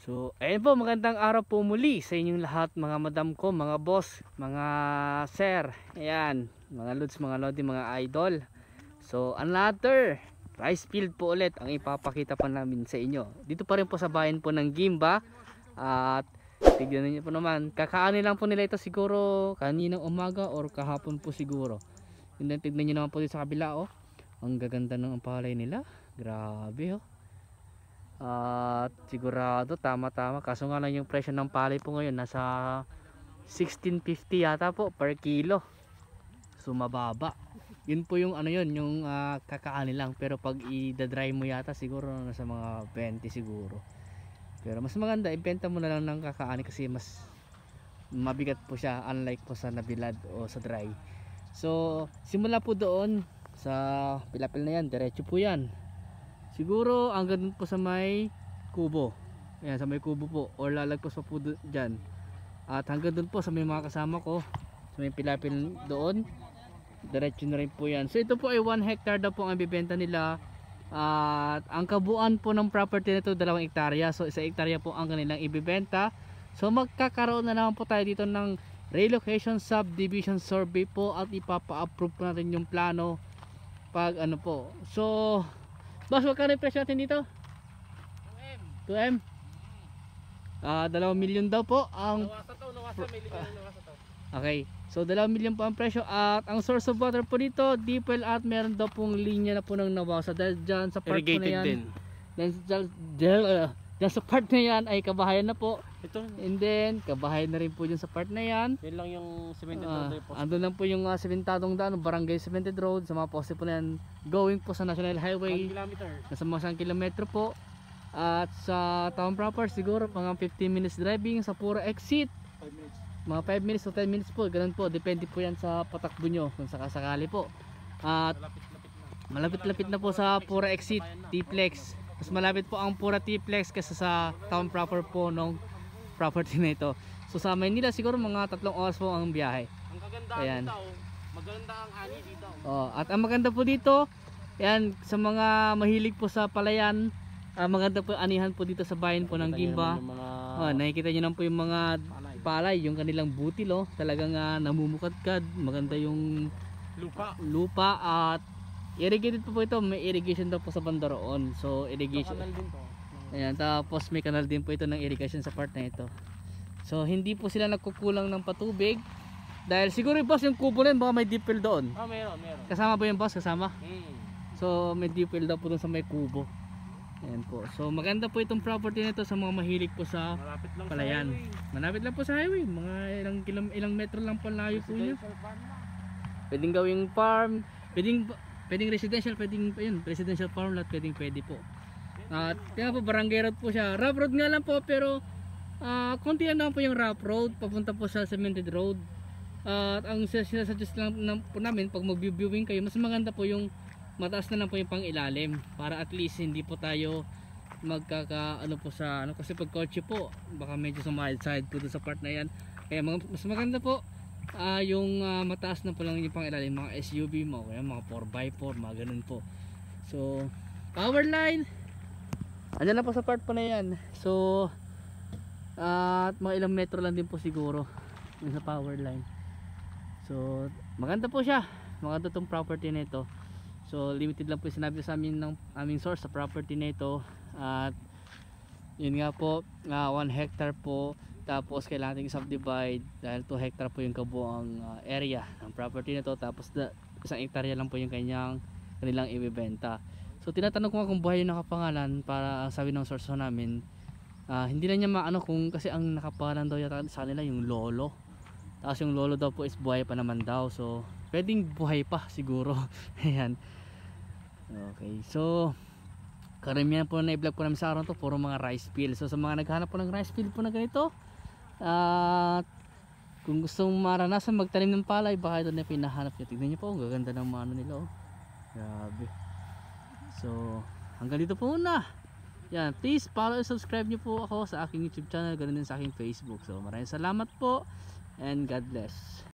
So, ayun po, magandang araw po muli sa inyong lahat, mga madam ko, mga boss, mga sir, ayan, mga lods, mga lodi, mga idol. So, another rice field po ulit ang ipapakita pa namin sa inyo. Dito pa rin po sa bayan po ng Gimba. At tignan niyo po naman, kakaanin lang po nila ito siguro kaninang umaga or kahapon po siguro. And then tignan niyo naman po dito sa kabila, oh. Ang gaganda ng palay nila. Grabe, oh. At sigurado tama-tama, kaso nga lang yung presyo ng palay po ngayon nasa 16.50 yata po per kilo. So mababa. Yun po yung ano yun, yung kakaani lang, pero pag i-dry mo yata siguro nasa mga 20 siguro. Pero mas maganda ibenta mo na lang ng kakaani kasi mas mabigat po siya, unlike po sa nabilad o sa dry. So simula po doon sa pilapil na yan, diretso po yan. Siguro hanggang po sa may kubo. Ayan, sa may kubo po. Or lalagpas pa po dyan. At hanggang doon po sa may mga kasama ko. Sa may pilapil doon. Diretso na rin po yan. So ito po ay 1 hectare daw po ang bibenta nila. At ang kabuuan po ng property nito 2 hektarya. So 1 hektarya po ang kanilang ibibenta. So magkakaroon na naman po tayo dito ng relocation subdivision survey po. At ipapa-approve po natin yung plano. Pag ano po. So boss, magkano yung presyo natin dito? 2M? 2 milyon daw po ang okay, so 2 milyon po ang presyo. At ang source of water po dito deep well, at meron daw pong linya na po ng nawasa dahil dyan sa part po na yan dyan sa part na yan ay kabahayan na po ito. And then kabahayan na rin po dyan sa part na yan. Yan lang yung cemented road po. Andun lang po yung sementadong daan, barangay cemented road. Sa mga poste po na yan going po sa National Highway 1 kilometer. Nasa mga 1 kilometro po. At sa town proper siguro mga 15 minutes driving. Sa pura exit 5 minutes. Mga 5 minutes o 10 minutes po, ganun po, depende po yan sa patakbo nyo kung sakasakali po. At malapit-lapit na po sa pura exit T-Flex. Mas malapit po ang pura T-Flex kaysa sa town proper po ng property na ito. So sa Maynila siguro mga 3 oras po ang biyahe. Ang kagandahan dito, maganda ang ani dito. Oh, at ang maganda po dito, yan sa mga mahilig po sa palayan, maganda po anihan po dito sa bayan po ng Gimba. Nakikita niyo naman po yung mga palay, yung kanilang butil, oh, talagang namumukadkad, maganda yung lupa at irrigated po ito, may irrigation daw po sa banda roon. So irrigation. Kanal din po. Ayan, tapos may kanal din po ito ng irrigation sa part na ito. So hindi po sila nagkukulang ng patubig. Dahil siguro boss yung kubo na yun, baka may deep well doon. Meron. Kasama ba yung boss? Kasama? So may deep well daw po doon sa may kubo. Ayan po. So maganda po itong property na ito sa mga mahilig po sa palayan. Malapit lang po sa highway. Mga ilang metro lang po layo po niya. Pwedeng gawing farm. Pwedeng residential, residential farm lot, pwede po. At kaya po barangay road po siya. Rough road nga lang po, pero konti lang po yung rough road papunta po sa cemented road. At ang sinasuggest lang po namin pag mag-viewing kayo, mas maganda po yung mataas na lang po yung pang ilalim para at least hindi po tayo magkaka po sa kasi pag kotse po baka medyo sa mild side po sa part na yan. Kaya mas maganda po yung mataas na po lang yung pang ilalim, mga SUV mo, kaya mga 4x4, mga ganun po. So power line andyan na po sa part po na yan. So at mga ilang metro lang din po siguro yung sa power line. So maganda po siya, maganda tong property na ito. So limited lang po yung sinabi sa amin ng aming source sa property na ito. At yun nga po, 1 hectare po. Tapos kailangan natin subdivide dahil 2 hectare po yung kabuang area ng property na to. Tapos 1 hektarya lang po yung kanilang ibibenta. So tinatanong ko nga kung buhay yung nakapangalan para sabi ng source namin. Hindi na niya maano kung kasi ang nakapangalan daw yata sa kanila yung lolo. Tapos yung lolo daw po is buhay pa naman daw. So pwedeng buhay pa siguro. Ayan. Okay, so karamihan po na i-vlog po namin sa araw to puro mga rice field. So sa mga naghahanap po ng rice field po na ganito, at kung gustong maranasan magtanim ng palay, baka ito na pinahanap nyo. Tignan nyo po, ang gaganda ng mga ano nila, oh. Grabe. So hanggang dito po muna. Yan, please follow and subscribe nyo po ako sa aking YouTube channel, ganoon din sa aking Facebook. So maraming salamat po and God bless.